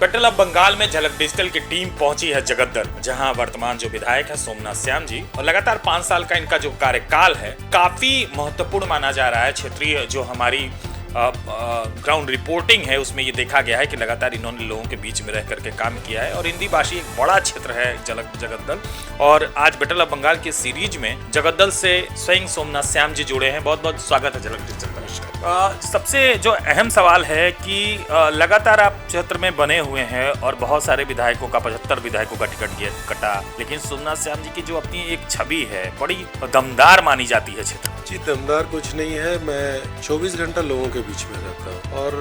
Battle of Bengal में झलक digital की टीम पहुंची है जगद्दल, जहां वर्तमान जो विधायक है सोमनाथ श्याम जी और लगातार 5 साल का इनका जो कार्यकाल है काफी महत्वपूर्ण माना जा रहा है। क्षेत्रीय जो हमारी ग्राउंड रिपोर्टिंग है उसमें ये देखा गया है कि लगातार इन्होंने लोगों के बीच में रह करके काम किया है और हिंदी भाषी एक बड़ा क्षेत्र है जगद्दल। और आज बैटल ऑफ बंगाल की सीरीज में जगद्दल से स्वयं सोमनाथ श्याम जी जुड़े हैं। बहुत बहुत स्वागत है झलक डिजिटल पर। सबसे जो अहम सवाल है कि लगातार आप क्षेत्र में बने हुए हैं और बहुत सारे विधायकों का 75 विधायकों का टिकट कटा, लेकिन सोमनाथ श्याम जी की जो अपनी एक छवि है बड़ी दमदार मानी जाती है क्षेत्र में। जी दमदार कुछ नहीं है, मैं 24 घंटा लोगों के बीच में रहता हूँ और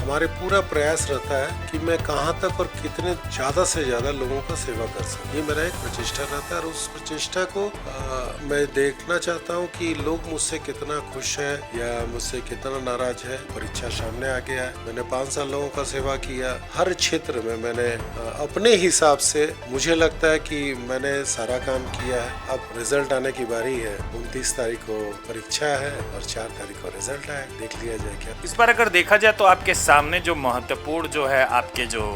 हमारे पूरा प्रयास रहता है कि मैं कहाँ तक और कितने ज़्यादा से ज़्यादा लोगों का सेवा कर सकूँ। ये मेरा एक प्रचेष्टा रहता है और उस प्रचेष्टा को मैं देखना चाहता हूँ कि लोग मुझसे कितना खुश है या मुझसे कितना नाराज है। परीक्षा सामने आ गया है, मैंने 5 साल लोगों का सेवा किया। हर क्षेत्र में मैंने अपने हिसाब से मुझे लगता है कि मैंने सारा काम किया है। अब रिजल्ट आने की बारी है। 29 तारीख को परीक्षा है और 4 तारीख को रिजल्ट आए, देख लिया जाए क्या। इस बार अगर देखा जाए तो आपके सामने जो महत्वपूर्ण जो है आपके जो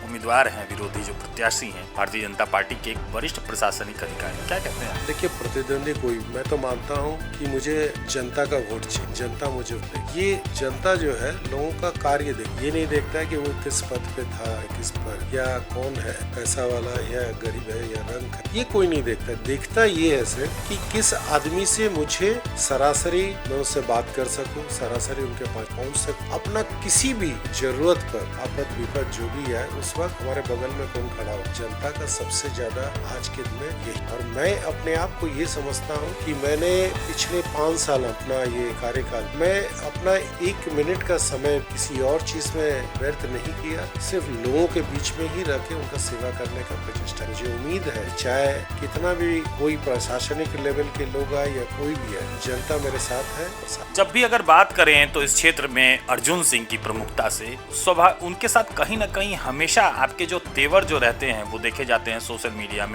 उम्मीदवार हैं, विरोधी जो प्रत्याशी हैं भारतीय जनता पार्टी के एक वरिष्ठ प्रशासनिक अधिकारी, क्या कहते हैं? देखिए प्रतिद्वंदी कोई, मैं तो मानता हूँ कि मुझे जनता का वोट चाहिए, जनता मुझे वोट। ये जनता जो है लोगों का कार्य देख, ये नहीं देखता है कि वो किस पद पे था, किस पर या कौन है, पैसा वाला या गरीब है या रंग है, ये कोई नहीं देखता। देखता ये है सिर्फ कि किस आदमी से मुझे सरासरी मैं उससे बात कर सकूँ, सरासरी उनके पास पहुँच सकूँ। अपना किसी भी जरूरत पर आपद विपद जो भी है उस वक्त हमारे बगल में कौन खड़ा हो, जनता का सबसे ज्यादा आज के दिन में यही। और मैं अपने आप को ये समझता हूँ कि मैंने पिछले 5 साल अपना ये कार्यकाल मैं अपना 1 मिनट का समय किसी और चीज में व्यर्थ नहीं किया, सिर्फ लोगों के बीच में ही रह के उनका सेवा करने का प्रचेष्टा। मुझे उम्मीद है चाहे कितना भी कोई प्रशासनिक लेवल के लोग आए या कोई भी है, जनता मेरे साथ है। जब भी अगर बात करें तो इस क्षेत्र में अर्जुन सिंह की प्रमुखता से स्वभाव उनके साथ कहीं ना कहीं हमेशा आपके जो तेवर जो रहते हैं वो देखे जाते हैं। सोशल मीडिया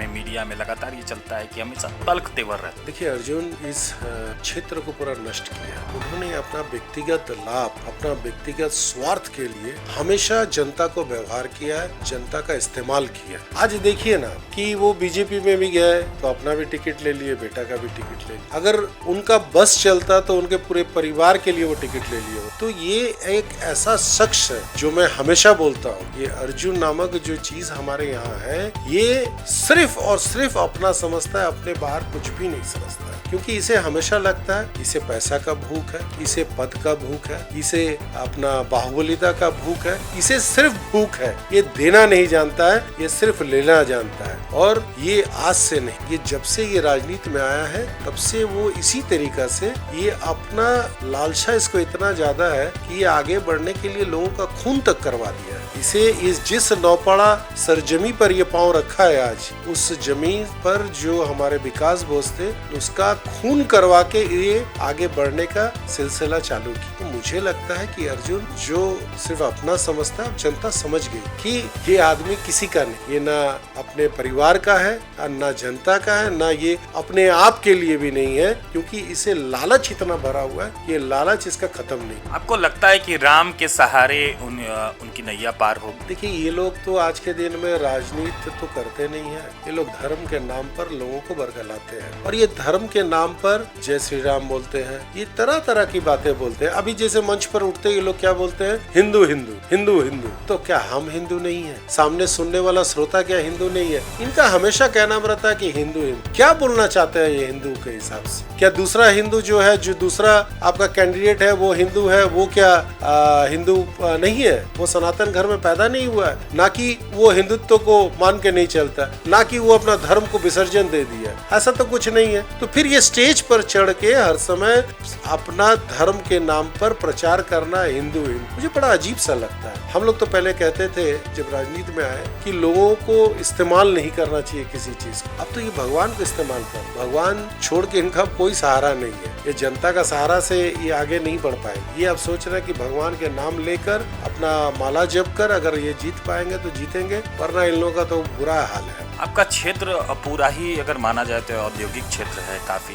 में लगातार ये चलता है कि हमेशा तल्ख तेवर रहते हैं। देखिए अर्जुन इस क्षेत्र को पूरा नष्ट किया। उन्होंने अपना व्यक्तिगत लाभ, अपना व्यक्तिगत स्वार्थ के लिए हमेशा जनता को व्यवहार किया है, जनता का इस्तेमाल किया। आज देखिए ना कि वो बीजेपी में भी गए तो अपना भी टिकट ले लिए, बेटा का भी टिकट ले लिया। अगर उनका बस चलता तो उनके पूरे परिवार के लिए वो टिकट ले लिए। तो ये एक ऐसा शख्स है जो मैं हमेशा बोलता हूँ, ये अर्जुन नामक जो चीज हमारे यहाँ है ये सिर्फ और सिर्फ अपना समझता है, अपने बाहर कुछ भी नहीं समझता है। क्योंकि इसे हमेशा लगता है इसे पैसा का भूख है, इसे पद का भूख है, इसे अपना बाहुबलिता का भूख है, इसे सिर्फ भूख है। ये देना नहीं जानता है, ये सिर्फ लेना जानता है। और ये आज से नहीं, ये जब से ये राजनीति में आया है तब से वो इसी तरीका से ये अपना लालसा इसको इतना ज्यादा है कि ये आगे बढ़ने के लिए लोगों का खून तक करवा दिया है। इसे इस जिस नौपड़ा सरजमी पर ये पांव रखा है आज, उस जमीन पर जो हमारे विकास बोझ थे उसका खून करवा के ये आगे बढ़ने का सिलसिला चालू की। तो मुझे लगता है कि अर्जुन जो सिर्फ अपना समझता, जनता समझ गई कि ये आदमी किसी का नहीं, ये ना अपने परिवार का है ना जनता का है, ना ये अपने आप के लिए भी नहीं है, क्योंकि इसे लालच इतना भरा हुआ है, ये लालच इसका खत्म नहीं। आपको लगता है कि राम के सहारे उनकी नैया पार हो? देखिए ये लोग तो आज के दिन में राजनीति तो करते नहीं है, ये लोग धर्म के नाम पर लोगों को बरगलाते हैं और ये धर्म के नाम पर जय श्री राम बोलते हैं, ये तरह तरह की बातें बोलते हैं। अभी जैसे मंच पर उठते ये लोग क्या बोलते हैं, हिंदू हिंदू हिंदू हिंदू। तो क्या हम हिंदू नहीं है? सामने सुनने वाला श्रोता क्या हिंदू नहीं है? इनका हमेशा कहना रहता है कि हिंदू हिंदू। क्या बोलना चाहते हैं ये हिंदू के हिसाब से? क्या दूसरा हिंदू जो है, जो दूसरा आपका कैंडिडेट है वो हिंदू है, वो क्या हिंदू नहीं है? वो सनातन घर में पैदा नहीं हुआ है, ना कि वो हिंदुत्व को मान के नहीं चलता, ना कि वो अपना धर्म को विसर्जन दे दिया, ऐसा तो कुछ नहीं है। तो फिर ये स्टेज पर चढ़ के हर समय अपना धर्म के नाम पर प्रचार करना हिंदू हिंदू, मुझे बड़ा अजीब सा लगता है। हम लोग तो पहले कहते थे जब राजनीति में आए कि लोगों को इस्तेमाल नहीं करना चाहिए किसी चीज को, अब तो ये भगवान को इस्तेमाल कर, भगवान छोड़ के इनका कोई सहारा नहीं है। ये जनता का सहारा से ये आगे नहीं बढ़ पाएंगे। ये अब सोच रहे हैं कि भगवान के नाम लेकर अपना माला जप कर अगर ये जीत पाएंगे तो जीतेंगे, वरना इन लोगों का तो बुरा हाल है। आपका क्षेत्र पूरा ही अगर माना जाए तो औद्योगिक क्षेत्र है काफी।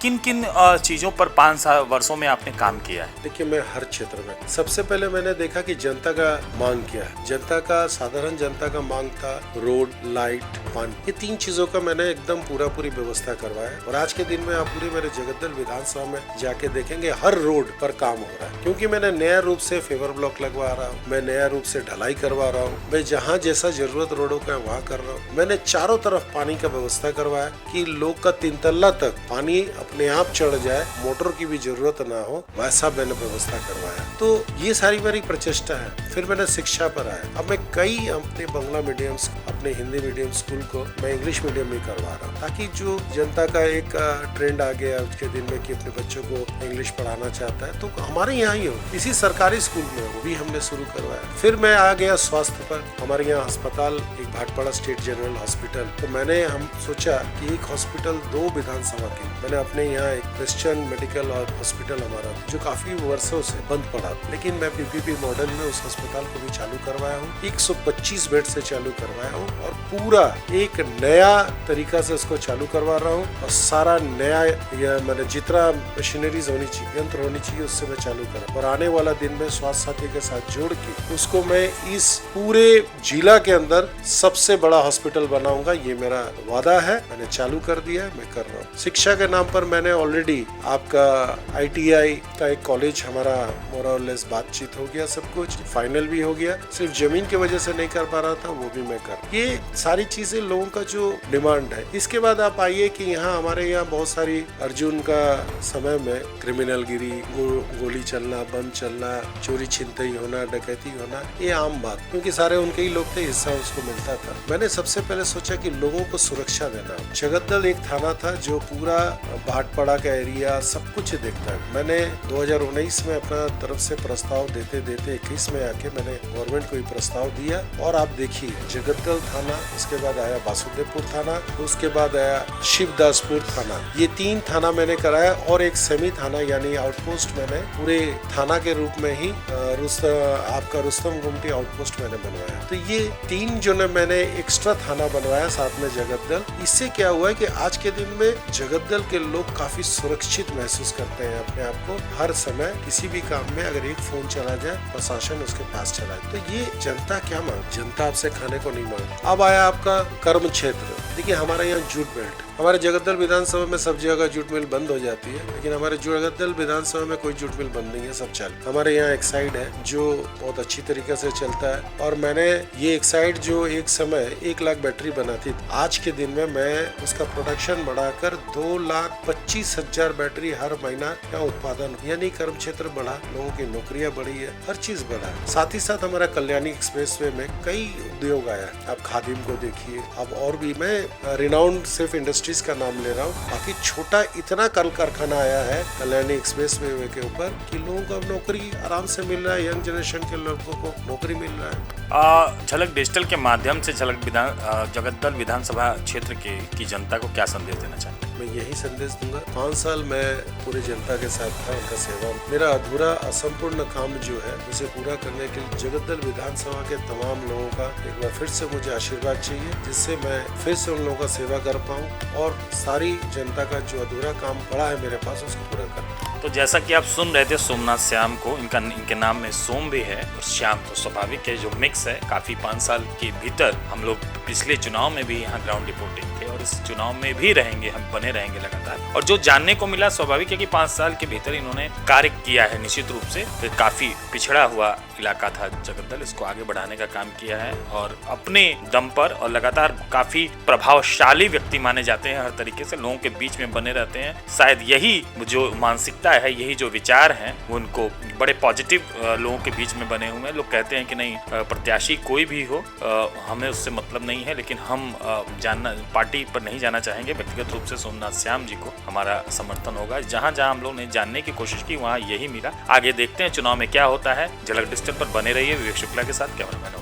किन किन चीजों पर 5 वर्षों में आपने काम किया है? देखिए, मैं हर क्षेत्र में सबसे पहले मैंने देखा कि जनता का मांग क्या है। जनता का, साधारण जनता का मांग था रोड, लाइट, पानी, ये 3 चीजों का मैंने एकदम पूरी व्यवस्था करवाया। और आज के दिन में आप पूरे मेरे जगतदल विधानसभा में जाके देखेंगे हर रोड पर काम हो रहा है, क्योंकि मैंने नया रूप से फेवर ब्लॉक लगवा रहा हूँ, मैं नया रूप से ढलाई करवा रहा हूँ, मैं जहाँ जैसा जरूरत रोडों का वहाँ कर रहा हूँ। मैंने चारों तरफ पानी का व्यवस्था करवाया कि लोग का 3 तल्ला तक पानी अपने आप चढ़ जाए, मोटर की भी जरूरत ना हो, वैसा मैंने व्यवस्था करवाया। तो ये सारी मेरी प्रचेष्टा है। फिर मैंने शिक्षा पर आया। अब मैं कई अपने बांग्ला मीडियम, अपने हिंदी मीडियम स्कूल को मैं इंग्लिश मीडियम में करवा रहा हूँ, ताकि जो जनता का एक ट्रेंड आ गया आज के दिन में कि अपने बच्चों को इंग्लिश पढ़ाना चाहता है तो हमारे यहाँ ही हो, इसी सरकारी स्कूल में वो भी हमने शुरू करवाया। फिर मैं आ गया स्वास्थ्य पर। हमारे यहाँ अस्पताल, एक भाटपाड़ा स्टेट जनरल हॉस्पिटल, तो हम सोचा कि एक हॉस्पिटल 2 विधानसभा के, मैंने अपने यहाँ एक क्रिश्चियन मेडिकल हॉस्पिटल हमारा जो काफी वर्षों से बंद पड़ा, लेकिन मैं पीपीपी मॉडल में उस अस्पताल को भी चालू करवाया हूँ। 125 बेड से चालू करवाया हूँ और पूरा एक नया तरीका से उसको चालू करवा रहा हूँ। और सारा नया मैंने जितना मशीनरीज होनी चाहिए, यंत्र होनी चाहिए, उससे मैं चालू करा। और आने वाला दिन में स्वास्थ्य साथी के साथ जोड़ के उसको मैं इस पूरे जिला के अंदर सबसे बड़ा हॉस्पिटल बनाऊंगा। ये मेरा वादा है, मैंने चालू कर दिया है, मैं कर रहा हूँ। शिक्षा के नाम पर मैंने ऑलरेडी आपका ITI का एक कॉलेज हमारा मोर और लेस बातचीत हो गया, सब कुछ फाइनल भी हो गया। सिर्फ जमीन की वजह से नहीं कर पा रहा था, वो भी मैं कर। ये सारी चीजें लोगों का जो डिमांड है। इसके बाद आप आइए कि यहाँ हमारे यहाँ बहुत सारी अर्जुन का समय में क्रिमिनल गिरी, गोली चलना, बम चलना, चोरी छिनतई होना, डकैती होना, ये आम बात, क्योंकि सारे उनके ही लोग थे, हिस्सा उसको मिलता था। मैंने सबसे पहले सोचा कि लोगों को सुरक्षा देना। जगतदल एक थाना था जो पूरा भाटपाड़ा का एरिया सब कुछ देखता है। मैंने 2019 में अपना तरफ से प्रस्ताव देते 21 में आके मैंने गवर्नमेंट को प्रस्ताव दिया। और आप देखिए, जगतदल थाना, उसके बाद आया वासुदेवपुर थाना, उसके बाद आया शिवदासपुर थाना, ये 3 थाना मैंने कराया। और एक सेमी थाना यानी आउटपोस्ट मैंने पूरे थाना के रूप में ही आपका रुस्तम गुमटी आउटपोस्ट मैंने बनवाया। तो ये 3 जो ने मैंने एक्स्ट्रा थाना बनवाया साथ में जगतदल। इससे क्या हुआ है कि आज के दिन में जगतदल के लोग काफी सुरक्षित महसूस करते हैं अपने आप को। हर समय किसी भी काम में अगर एक फोन चला जाए, प्रशासन उसके पास चला जाए। तो ये जनता क्या मांग, जनता आपसे खाने को नहीं मांग। अब आया आपका कर्म क्षेत्र। देखिए, हमारे यहाँ जूट बेल्ट, हमारे जगतदल विधानसभा में सब जगह जूट मिल बंद हो जाती है, लेकिन हमारे जगतदल विधानसभा में कोई जूट मिल बंद नहीं है, सब चालू। हमारे यहाँ एक साइड है जो बहुत अच्छी तरीके से चलता है। और मैंने ये एक साइड जो एक समय 1 लाख बैटरी बनाती थी, आज के दिन में मैं उसका प्रोडक्शन बढ़ाकर 2,25,000 बैटरी हर महीना यहाँ उत्पादन, यानी कर्म क्षेत्र बढ़ा, लोगों की नौकरियां बढ़ी है, हर चीज बढ़ा। साथ ही साथ हमारा कल्याणी एक्सप्रेसवे में कई उद्योग आया। आप खादिम को देखिए, अब और भी, मैं रिनाउंड सिर्फ इंडस्ट्रीज का नाम ले रहा हूँ, बाकी छोटा इतना कल कारखाना आया है कल्याणी एक्सप्रेसवे के ऊपर कि लोगों को अब नौकरी आराम से मिल रहा है, यंग जनरेशन के लोगों को नौकरी मिल रहा है। झलक डिजिटल के माध्यम से जगतदल विधानसभा क्षेत्र की जनता को क्या संदेश देना चाहते हैं? मैं यही संदेश दूंगा, 5 साल मैं पूरी जनता के साथ था, उनका सेवा, मेरा अधूरा असंपूर्ण काम जो है उसे पूरा करने के लिए जगतदल विधानसभा के तमाम लोगों का एक बार फिर से मुझे आशीर्वाद चाहिए, जिससे मैं फिर से उन लोगों का सेवा कर पाऊँ और सारी जनता का जो अधूरा काम पड़ा है मेरे पास उसको पूरा कर पाऊँ। तो जैसा कि आप सुन रहे थे सोमनाथ श्याम को, इनके नाम में सोम भी है और श्याम, तो स्वाभाविक है जो मिक्स है। काफी 5 साल के भीतर हम लोग पिछले चुनाव में भी यहाँ ग्राउंड रिपोर्टिंग थे और इस चुनाव में भी रहेंगे, हम बने रहेंगे लगातार। और जो जानने को मिला, स्वाभाविक है कि 5 साल के भीतर इन्होंने कार्य किया है। निश्चित रूप से काफी पिछड़ा हुआ इलाका था जगतदल, इसको आगे बढ़ाने का काम किया है और अपने दम पर और लगातार काफी प्रभावशाली व्यक्ति माने जाते हैं, हर तरीके से लोगों के बीच में बने रहते हैं। शायद यही जो मानसिकता है, यही जो विचार हैं, वो उनको बड़े पॉजिटिव लोगों के बीच में बने हुए हैं। लोग कहते हैं कि नहीं, प्रत्याशी कोई भी हो, हमें उससे मतलब नहीं है, लेकिन हम पार्टी पर नहीं जाना चाहेंगे। व्यक्तिगत रूप से सोमनाथ श्याम जी को हमारा समर्थन होगा। जहां जहां हम लोग ने जानने की कोशिश की, वहां यही मिला। आगे देखते हैं चुनाव में क्या होता है। झलक डिजिटल पर बने रहिए विवेक शुक्ला के साथ। कैमरामैन